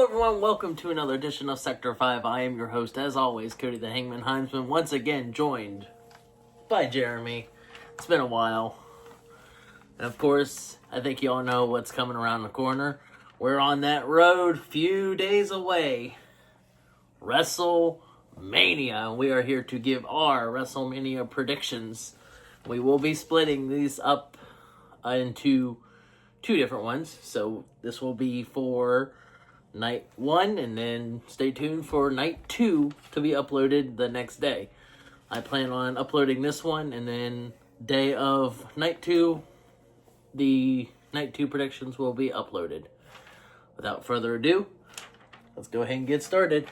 everyone, welcome to another edition of Sector 5. I am your host, as always, Cody the Hangman Heinzman, once again joined by Jeremy. It's been a while. And of course, I think you all know what's coming around the corner. We're on that road, few days away. Wrestlmania. We are here to give our Wrestlmania predictions. We will be splitting these up into two different ones. So this will be for night 1, and then stay tuned for night 2 to be uploaded the next day. I plan on uploading this one, and then day of night 2, the night 2 predictions will be uploaded. Without further ado, let's go ahead and get started.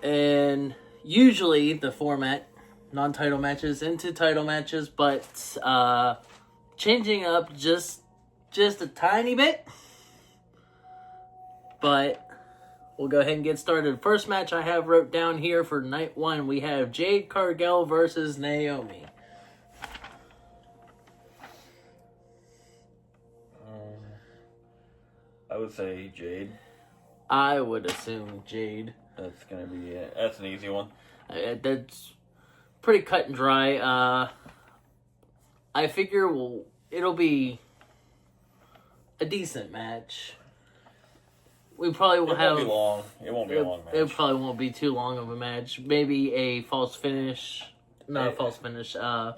And usually the format, non-title matches into title matches, but changing up just a tiny bit. But we'll go ahead and get started. First match I have wrote down here for night 1, we have Jade Cargill versus Naomi. I would say Jade. I would assume Jade. That's gonna be it. That's an easy one. That's pretty cut and dry. I figure it'll be a decent match. We probably will have. It won't be long. It won't be a long match. It probably won't be too long of a match. Maybe a false finish. Not a false finish. A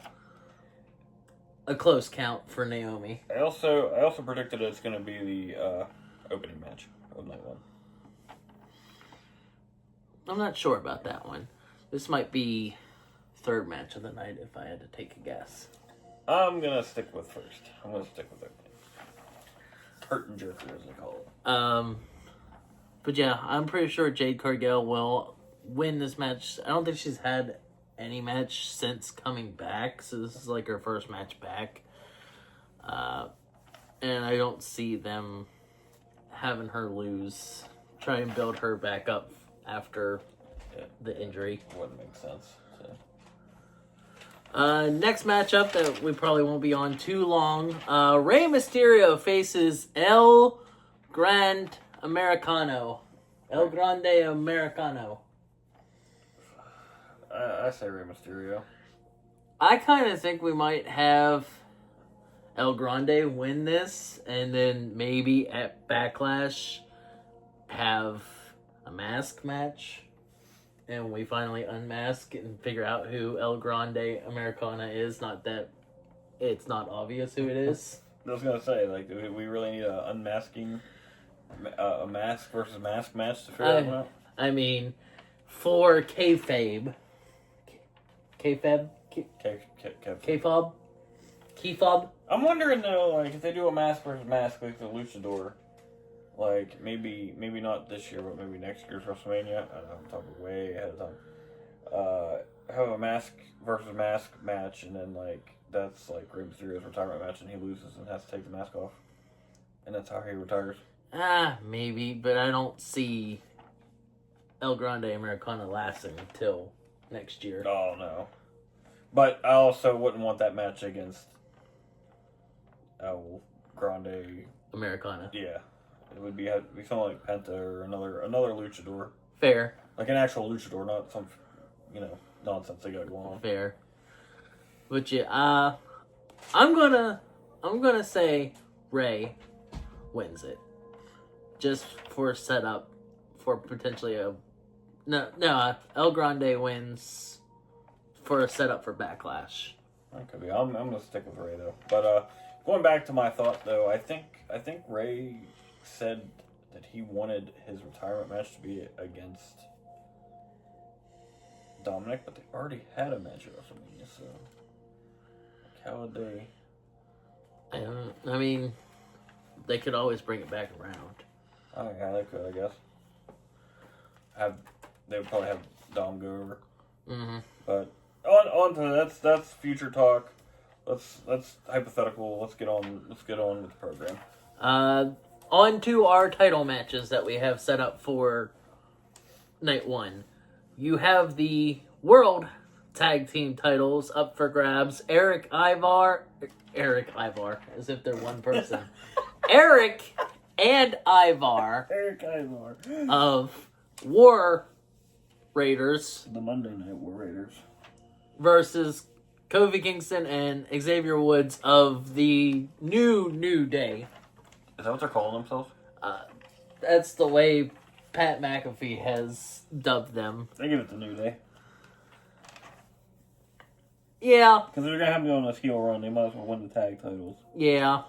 close count for Naomi. I also predicted it's going to be the opening match of night 1. I'm not sure about that one. This might be third match of the night if I had to take a guess. I'm gonna stick with first. I'm gonna stick with opening. Curtain jerker, as they call it. But yeah, I'm pretty sure Jade Cargill will win this match. I don't think she's had any match since coming back, so this is like her first match back. And I don't see them having her lose. Try and build her back up after the injury. Wouldn't make sense. Next matchup that we probably won't be on too long. Rey Mysterio faces El Grande Americano. El Grande Americano. I say Rey Mysterio. I kind of think we might have El Grande win this, and then maybe at Backlash have a mask match, and we finally unmask and figure out who El Grande Americana is. Not that it's not obvious who it is. I was gonna say, like, do we really need a unmasking, a mask versus mask match to figure that one out? I mean, for kayfabe. Kayfabe? Kayfob? I'm wondering though, like, if they do a mask versus mask like the Luchador, like maybe not this year, but maybe next year's WrestleMania. I don't know, I'm talking way ahead of time. Have a mask versus mask match, and then like that's like Rey Mysterio's retirement match, and he loses and has to take the mask off, and that's how he retires. Maybe, but I don't see El Grande Americana lasting until next year. Oh no, but I also wouldn't want that match against El Grande Americana. Yeah. It would be something like Penta or another luchador. Fair. Like an actual luchador, not some, nonsense they got going on. Fair. But yeah, I'm gonna say Rey wins it, just for setup for potentially El Grande wins for a setup for Backlash. That could be. I'm gonna stick with Rey though. But going back to my thought though, I think Rey said that he wanted his retirement match to be against Dominic, but they already had a match at WrestleMania, so how would they? I mean, they could always bring it back around. Oh yeah, they could, I guess. They would probably have Dom go over. Mm-hmm. But on to that's future talk. Let's hypothetical. Let's get on with the program. On to our title matches that we have set up for night 1. You have the World Tag Team titles up for grabs. Eric Ivar, as if they're one person. Eric and Ivar Eric Ivar of War Raiders, the Monday Night War Raiders, versus Kofi Kingston and Xavier Woods of the New Day. Is that what they're calling themselves? That's the way Pat McAfee has dubbed them. They give it the New Day. Yeah. Because they're going to have me on this heel run. They might as well win the tag titles. Yeah.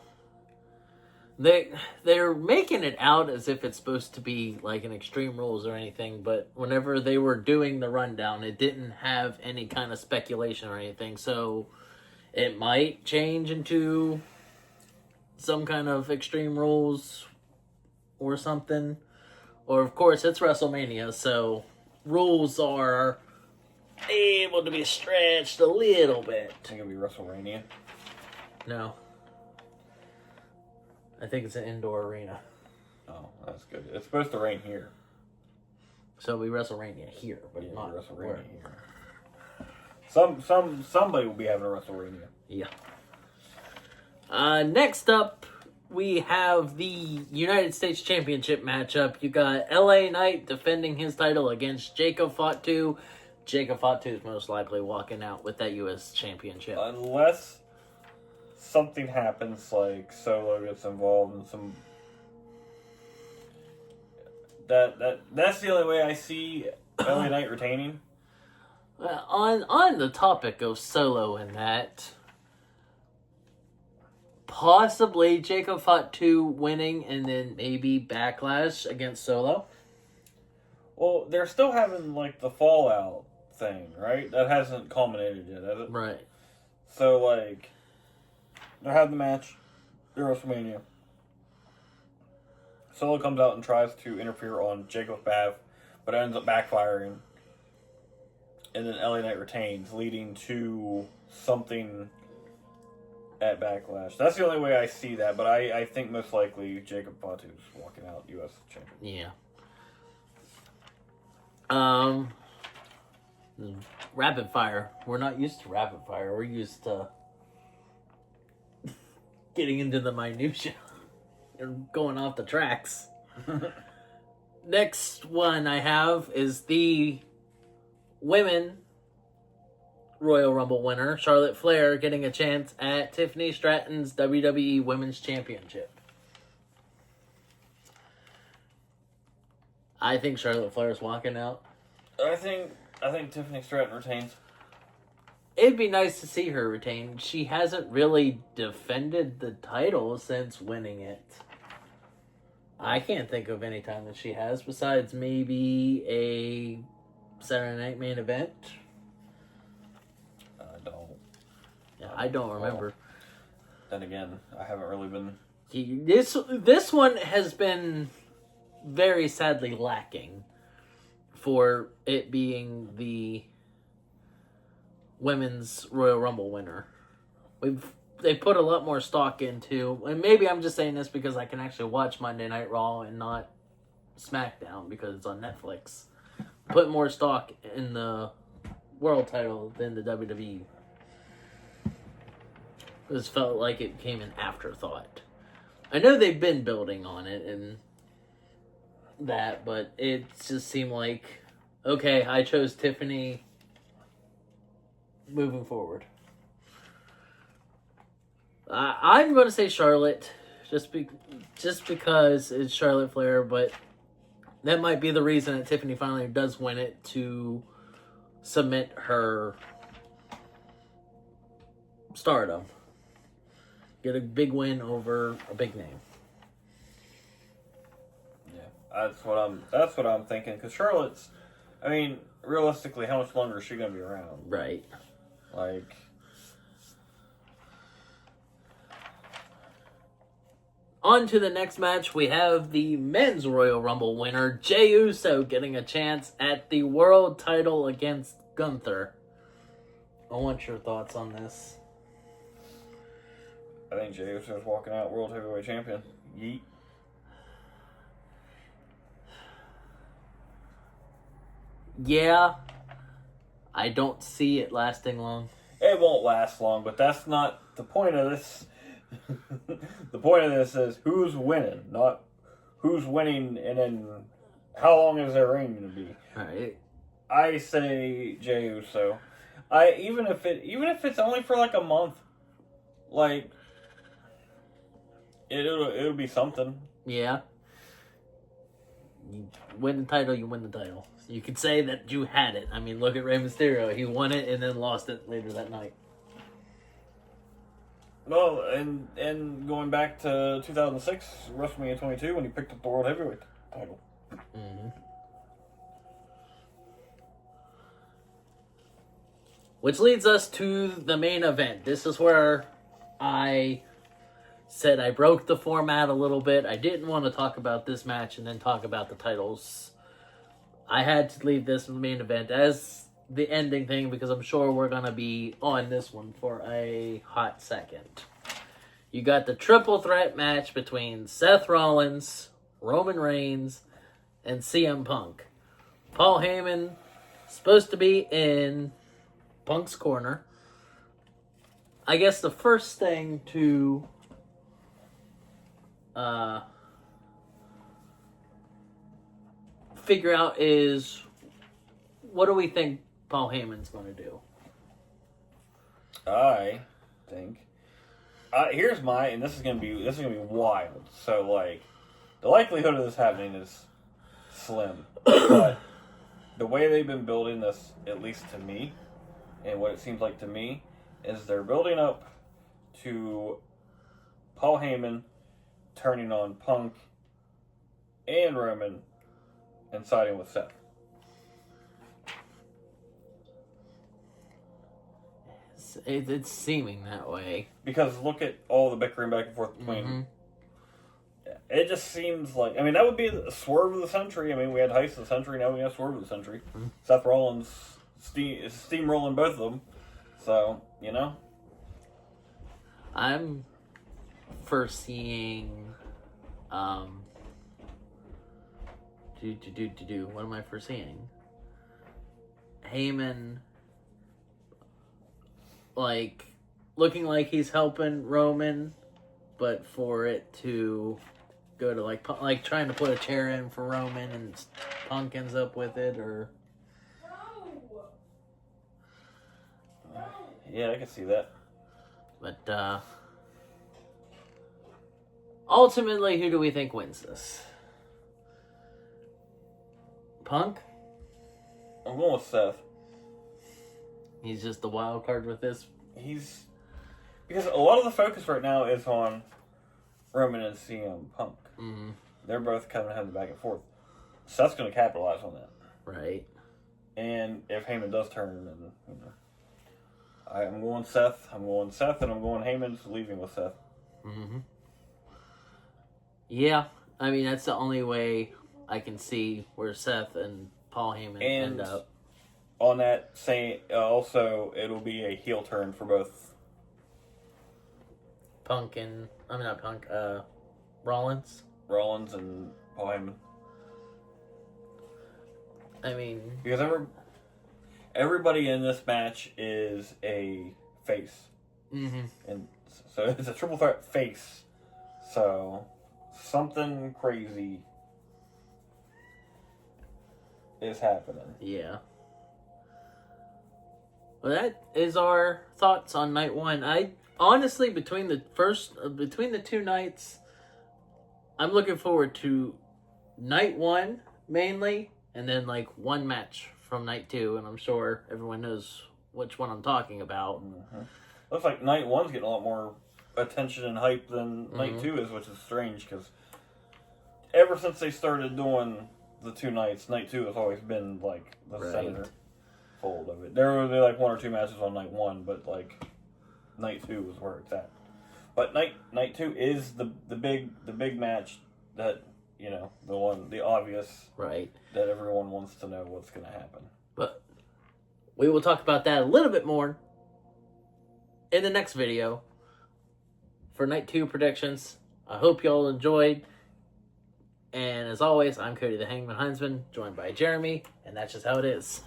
They're making it out as if it's supposed to be like an Extreme Rules or anything, but whenever they were doing the rundown, it didn't have any kind of speculation or anything, so it might change into some kind of Extreme Rules or something. Or, of course, it's WrestleMania, so rules are able to be stretched a little bit. I think it'll be Wrestlmania. No. I think it's an indoor arena. Oh, that's good. It's supposed to rain here. So we WrestleMania here, but not WrestleMania here. Somebody will be having a WrestleMania. Yeah. Next up, we have the United States Championship matchup. You got LA Knight defending his title against Jacob Fatu. Jacob Fatu is most likely walking out with that U.S. Championship. Unless something happens, like Solo gets involved in some... That's the only way I see LA Knight retaining. On the topic of Solo and that, possibly Jacob Fatu winning and then maybe Backlash against Solo. Well, they're still having, like, the Fallout thing, right? That hasn't culminated yet, has it? Right. So, like, they're having the match at WrestleMania. Solo comes out and tries to interfere on Jacob's behalf, but ends up backfiring. And then LA Knight retains, leading to something at Backlash. That's the only way I see that, but I think most likely Jacob Fatu's walking out U.S. champion. Yeah. Rapid fire. We're not used to rapid fire. We're used to getting into the minutia and going off the tracks. Next one I have is the Women Royal Rumble winner, Charlotte Flair, getting a chance at Tiffany Stratton's WWE Women's Championship. I think Charlotte Flair is walking out. I think Tiffany Stratton retains. It'd be nice to see her retain. She hasn't really defended the title since winning it. I can't think of any time that she has, besides maybe a Saturday Night Main Event. I don't remember. Then again, I haven't really been... This one has been very sadly lacking for it being the Women's Royal Rumble winner. They put a lot more stock into, and maybe I'm just saying this because I can actually watch Monday Night Raw and not SmackDown because it's on Netflix. Put more stock in the world title than the WWE. This felt like it came an afterthought. I know they've been building on it and that, but it just seemed like, okay, I chose Tiffany moving forward. I'm going to say Charlotte, just because it's Charlotte Flair, but that might be the reason that Tiffany finally does win it, to cement her stardom. Get a big win over a big name. Yeah, that's what I'm thinking. Because Charlotte's, I mean, realistically, how much longer is she going to be around? Right. Like, on to the next match, we have the Men's Royal Rumble winner, Jey Uso, getting a chance at the world title against Gunther. I want your thoughts on this. I think Jey Uso's walking out World Heavyweight Champion. Yeet. Yeah, I don't see it lasting long. It won't last long, but that's not the point of this. The point of this is who's winning, not who's winning, and then how long is their reign going to be? Right. I say Jey Uso. Even if it's only for like a month, like it'll be something. Yeah. You win the title, you win the title. You could say that you had it. I mean, look at Rey Mysterio. He won it and then lost it later that night. Well, and going back to 2006, WrestleMania 22, when he picked up the World Heavyweight title. Mm-hmm. Which leads us to the main event. This is where I said I broke the format a little bit. I didn't want to talk about this match and then talk about the titles. I had to leave this main event as the ending thing because I'm sure we're going to be on this one for a hot second. You got the triple threat match between Seth Rollins, Roman Reigns, and CM Punk. Paul Heyman supposed to be in Punk's corner. I guess the first thing to figure out is, what do we think Paul Heyman's going to do? I think here's my, and this is gonna be wild. So like, the likelihood of this happening is slim, but the way they've been building this, at least to me, and what it seems like to me, is they're building up to Paul Heyman turning on Punk and Roman and siding with Seth. It's seeming that way. Because look at all the bickering back and forth between them. It just seems like, I mean, that would be the swerve of the century. I mean, we had Heist of the century, now we have swerve of the century. Mm-hmm. Seth Rollins is steamrolling both of them. So, you know. I'm foreseeing, what am I foreseeing? Heyman, like, looking like he's helping Roman, but for it to go to, like trying to put a chair in for Roman and Punk ends up with it, or... Yeah, I can see that. But, ultimately, who do we think wins this? Punk? I'm going with Seth. He's just the wild card with this. Because a lot of the focus right now is on Roman and CM Punk. Mm-hmm. They're both kind of having the back and forth. Seth's going to capitalize on that. Right. And if Heyman does turn, then, you know, I'm going Seth, and I'm going Heyman's leaving with Seth. Mm-hmm. Yeah, I mean, that's the only way I can see where Seth and Paul Heyman end up. On that same, also, it'll be a heel turn for both Rollins. Rollins and Paul Heyman. I mean, because everybody in this match is a face. Mm-hmm. And so it's a triple threat face. So something crazy is happening. Yeah. Well, that is our thoughts on night one. I honestly, between the two nights, I'm looking forward to night one mainly, and then like one match from night two, and I'm sure everyone knows which one I'm talking about. Mm-hmm. Looks like night one's getting a lot more attention and hype than night two is, which is strange because ever since they started doing the two nights, night two has always been like the center fold of it. There were like one or two matches on night one, but like night two is where it's at. But night two is the big match that, you know, the obvious that everyone wants to know what's going to happen. But we will talk about that a little bit more in the next video for night two predictions. I hope y'all enjoyed. And as always, I'm Cody the Hangman Heinzman, joined by Jeremy, and that's just how it is.